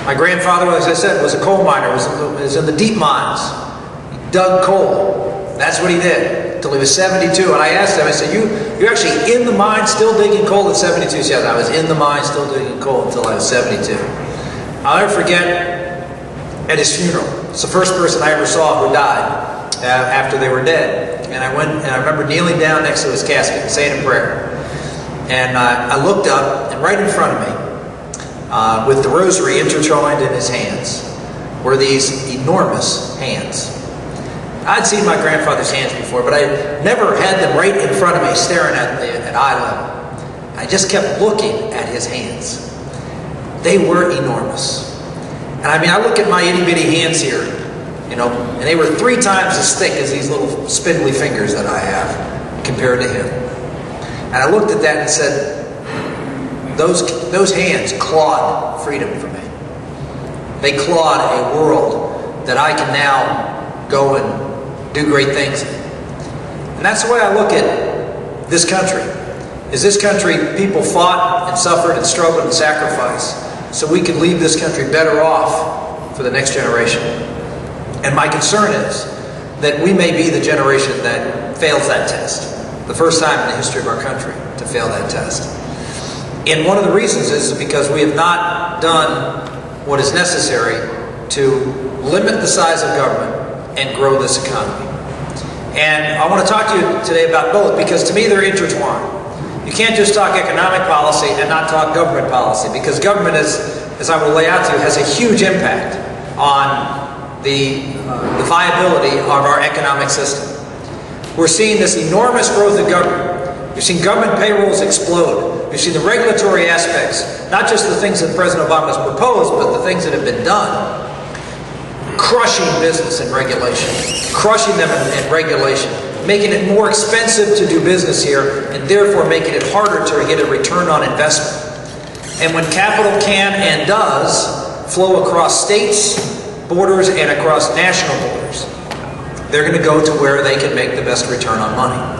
My grandfather, as I said, was a coal miner, was in the deep mines. He dug coal. That's what he did until he was 72. And I asked him, I said, you're actually in the mine still digging coal at 72? He said, I was in the mine still digging coal until I was 72. I'll never forget at his funeral. It's the first person I ever saw who died after they were dead. And I went, and I remember kneeling down next to his casket and saying a prayer. And I looked up, and right in front of me, with the rosary intertwined in his hands, were these enormous hands. I'd seen my grandfather's hands before, but I never had them right in front of me, staring at me at eye level. I just kept looking at his hands. They were enormous. And I mean, I look at my itty-bitty hands here, you know, and they were 3 times as thick as these little spindly fingers that I have compared to him. And I looked at that and said, those hands clawed freedom for me. They clawed a world that I can now go and do great things in. And that's the way I look at this country. Is this country, people fought and suffered and struggled and sacrificed so we could leave this country better off for the next generation. And my concern is that we may be the generation that fails that test. The first time in the history of our country to fail that test. And one of the reasons is because we have not done what is necessary to limit the size of government and grow this economy. And I want to talk to you today about both, because to me they're intertwined. You can't just talk economic policy and not talk government policy, because government, as I will lay out to you, has a huge impact on the viability of our economic system. We're seeing this enormous growth of government. You're seeing government payrolls explode. You see the regulatory aspects, not just the things that President Obama has proposed, but the things that have been done. Crushing business and regulation. Crushing them in regulation. Making it more expensive to do business here, and therefore making it harder to get a return on investment. And when capital can and does flow across states, borders, and across national borders, they're going to go to where they can make the best return on money.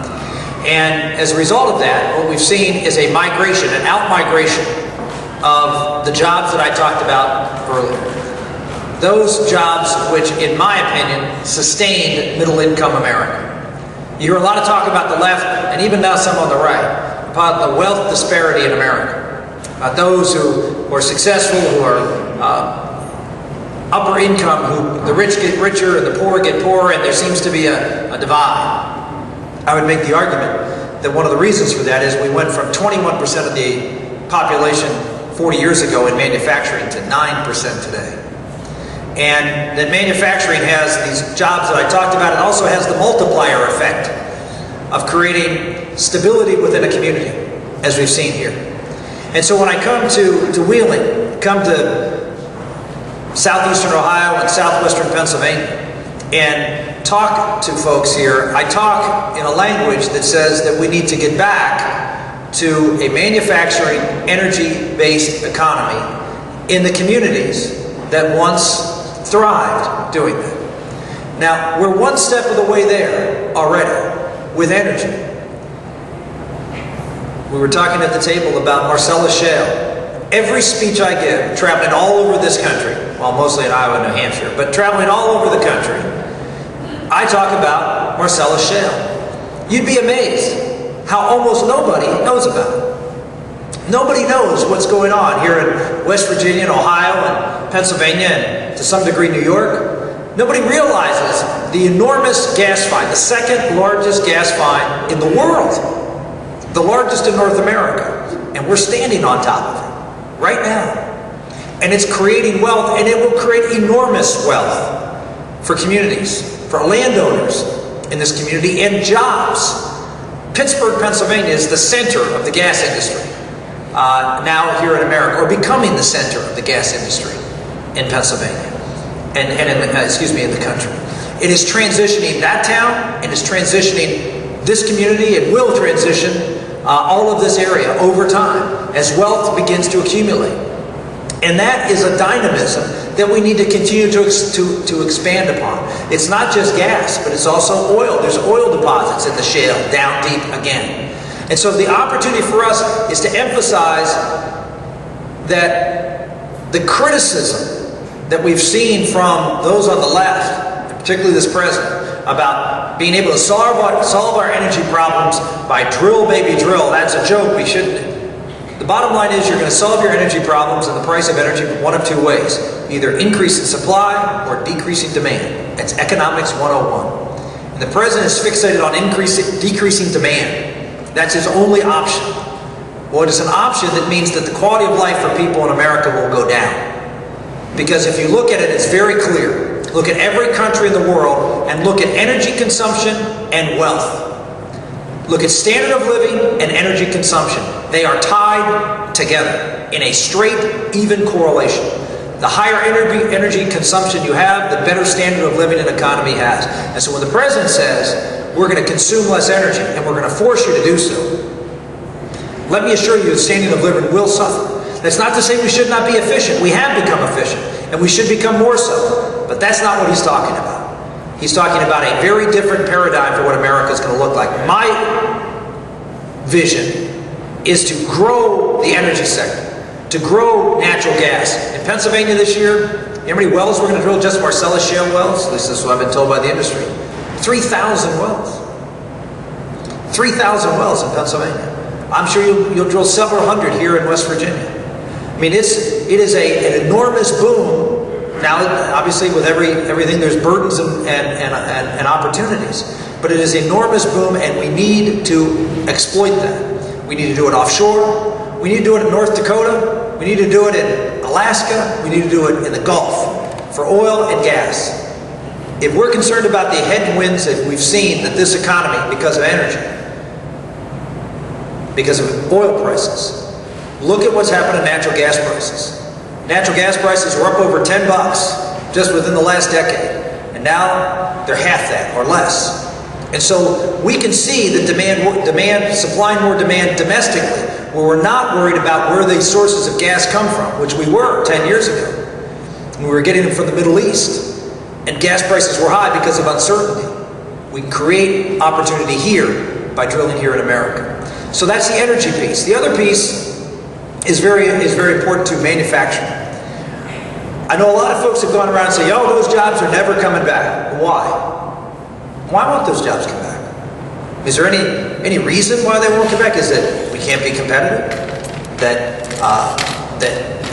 And as a result of that, what we've seen is a migration, an out-migration of the jobs that I talked about earlier. Those jobs which, in my opinion, sustained middle-income America. You hear a lot of talk about the left, and even now some on the right, about the wealth disparity in America. Those who are successful, who are upper income, who the rich get richer and the poor get poorer, and there seems to be a divide. I would make the argument that one of the reasons for that is we went from 21% of the population 40 years ago in manufacturing to 9% today. And that manufacturing has these jobs that I talked about. It also has the multiplier effect of creating stability within a community, as we've seen here. And so when I come to Wheeling, come to southeastern Ohio and southwestern Pennsylvania, and talk to folks here, I talk in a language that says that we need to get back to a manufacturing, energy-based economy in the communities that once thrived doing that. Now, we're one step of the way there already with energy. We were talking at the table about Marcellus Shale. Every speech I give, traveling all over this country, well, mostly in Iowa and New Hampshire, but traveling all over the country, I talk about Marcellus Shale. You'd be amazed how almost nobody knows about it. Nobody knows what's going on here in West Virginia and Ohio and Pennsylvania and to some degree New York. Nobody realizes the enormous gas find, the second largest gas find in the world, the largest in North America, and we're standing on top of it right now. And it's creating wealth, and it will create enormous wealth for communities, for landowners in this community, and jobs. Pittsburgh, Pennsylvania is the center of the gas industry now here in America, or becoming the center of the gas industry in Pennsylvania, and in the country. It is transitioning that town, and is transitioning this community, and will transition all of this area over time as wealth begins to accumulate. And that is a dynamism that we need to continue to expand upon. It's not just gas, but it's also oil. There's oil deposits in the shale down deep again. And so the opportunity for us is to emphasize that the criticism that we've seen from those on the left, particularly this president, about being able to solve our energy problems by drill, baby, drill. That's a joke. We shouldn't. The bottom line is you're going to solve your energy problems and the price of energy one of two ways. Either increasing supply or decreasing demand. It's economics 101. And the president is fixated on decreasing demand. That's his only option. Well, it is an option that means that the quality of life for people in America will go down. Because if you look at it, it's very clear. Look at every country in the world and look at energy consumption and wealth. Look at standard of living and energy consumption. They are tied together in a straight, even correlation. The higher energy consumption you have, the better standard of living an economy has. And so when the president says, we're going to consume less energy and we're going to force you to do so, let me assure you the standard of living will suffer. That's not to say we should not be efficient. We have become efficient, and we should become more so. But that's not what he's talking about. He's talking about a very different paradigm for what America is going to look like. My vision is to grow the energy sector, to grow natural gas. In Pennsylvania this year, you know how many wells we're going to drill, just Marcellus shale wells? At least this is what I've been told by the industry. 3,000 wells. 3,000 wells in Pennsylvania. I'm sure you'll drill several hundred here in West Virginia. I mean, it is an enormous boom. Now, obviously, with everything, there's burdens and opportunities. But it is an enormous boom, and we need to exploit that. We need to do it offshore. We need to do it in North Dakota. We need to do it in Alaska. We need to do it in the Gulf for oil and gas. If we're concerned about the headwinds that we've seen that this economy, because of energy, because of oil prices, look at what's happened to natural gas prices. Natural gas prices were up over $10 just within the last decade. And now they're half that or less. And so we can see the demand, supplying more demand domestically, where we're not worried about where these sources of gas come from, which we were 10 years ago. We were getting them from the Middle East. And gas prices were high because of uncertainty. We create opportunity here by drilling here in America. So that's the energy piece. The other piece is very important to manufacturing. I know a lot of folks have gone around and say, oh, those jobs are never coming back. Why? Why won't those jobs come back? Is there any reason why they won't come back? Is it we can't be competitive? That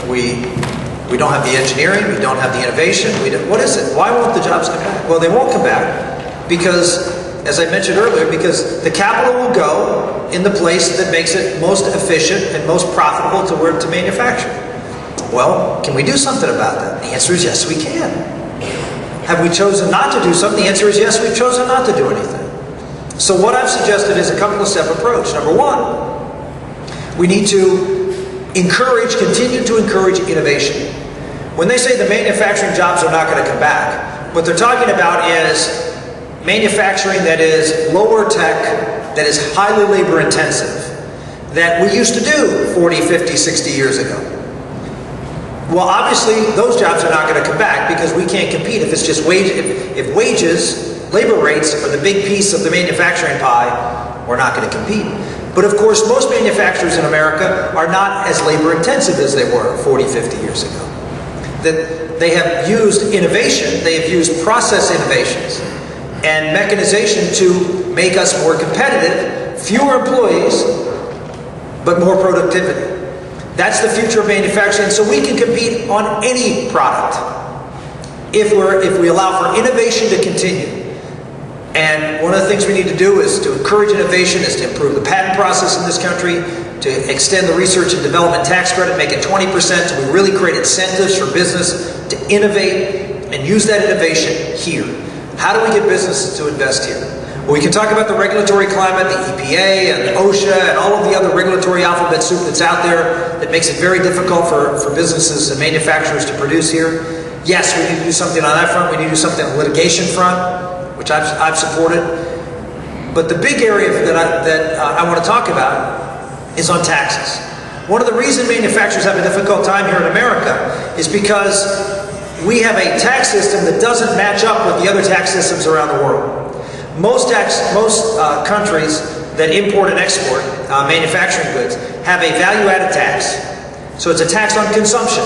we don't have the engineering, we don't have the innovation? What is it? Why won't the jobs come back? Well, they won't come back because, as I mentioned earlier, because the capital will go in the place that makes it most efficient and most profitable to manufacture. Well, can we do something about that? The answer is yes, we can. Have we chosen not to do something? The answer is yes, we've chosen not to do anything. So what I've suggested is a couple of step approach. Number one, we need to continue to encourage innovation. When they say the manufacturing jobs are not going to come back, what they're talking about is manufacturing that is lower tech, that is highly labor intensive, that we used to do 40, 50, 60 years ago. Well, obviously, those jobs are not going to come back because we can't compete if it's just if wages, labor rates are the big piece of the manufacturing pie, we're not going to compete. But of course, most manufacturers in America are not as labor intensive as they were 40, 50 years ago. That they have used innovation, they have used process innovations and mechanization to make us more competitive, fewer employees, but more productivity. That's the future of manufacturing, so we can compete on any product if we allow for innovation to continue. And one of the things we need to do is to encourage innovation, is to improve the patent process in this country, to extend the research and development tax credit, make it 20%, so we really create incentives for business to innovate and use that innovation here. How do we get businesses to invest here? Well, we can talk about the regulatory climate, the EPA and the OSHA and all of the other regulatory alphabet soup that's out there that makes it very difficult for businesses and manufacturers to produce here. Yes, we need to do something on that front. We need to do something on the litigation front, which I've supported. But the big area that I want to talk about is on taxes. One of the reasons manufacturers have a difficult time here in America is because we have a tax system that doesn't match up with the other tax systems around the world. Most countries that import and export manufacturing goods have a value-added tax. So it's a tax on consumption.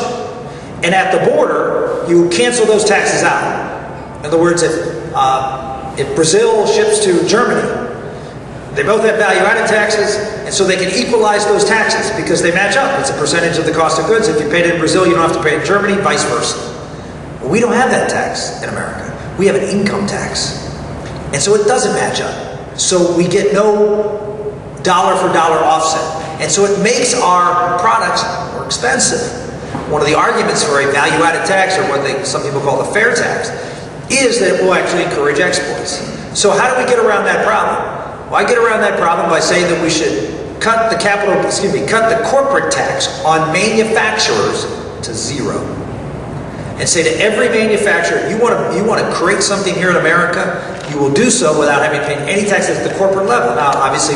And at the border, you cancel those taxes out. In other words, if Brazil ships to Germany, they both have value-added taxes, and so they can equalize those taxes because they match up. It's a percentage of the cost of goods. If you paid it in Brazil, you don't have to pay it in Germany, vice versa. Well, we don't have that tax in America. We have an income tax. And so it doesn't match up. So we get no dollar-for-dollar offset. And so it makes our products more expensive. One of the arguments for a value-added tax, or what some people call the fair tax, is that it will actually encourage exports. So how do we get around that problem? Well, I get around that problem by saying that we should cut the corporate tax on manufacturers to zero. And say to every manufacturer, if you want to create something here in America, you will do so without having to pay any taxes at the corporate level. Now, obviously,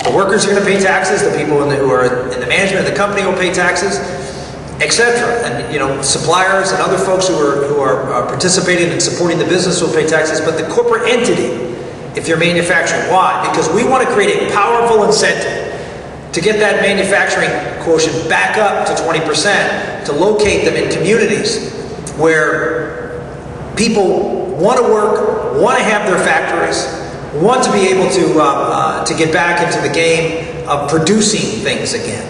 the workers are going to pay taxes, the people who are in the management of the company will pay taxes, etc. And suppliers and other folks who are participating and supporting the business will pay taxes, but the corporate entity, if you're manufacturing. Why? Because we want to create a powerful incentive to get that manufacturing quotient back up to 20%, to locate them in communities where people want to work, want to have their factories, want to be able to get back into the game of producing things again.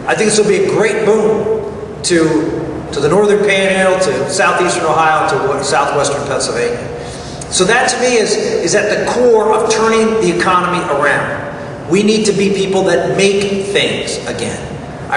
I think this will be a great boon to the northern panhandle, to southeastern Ohio, to southwestern Pennsylvania. So that to me is at the core of turning the economy around. We need to be people that make things again.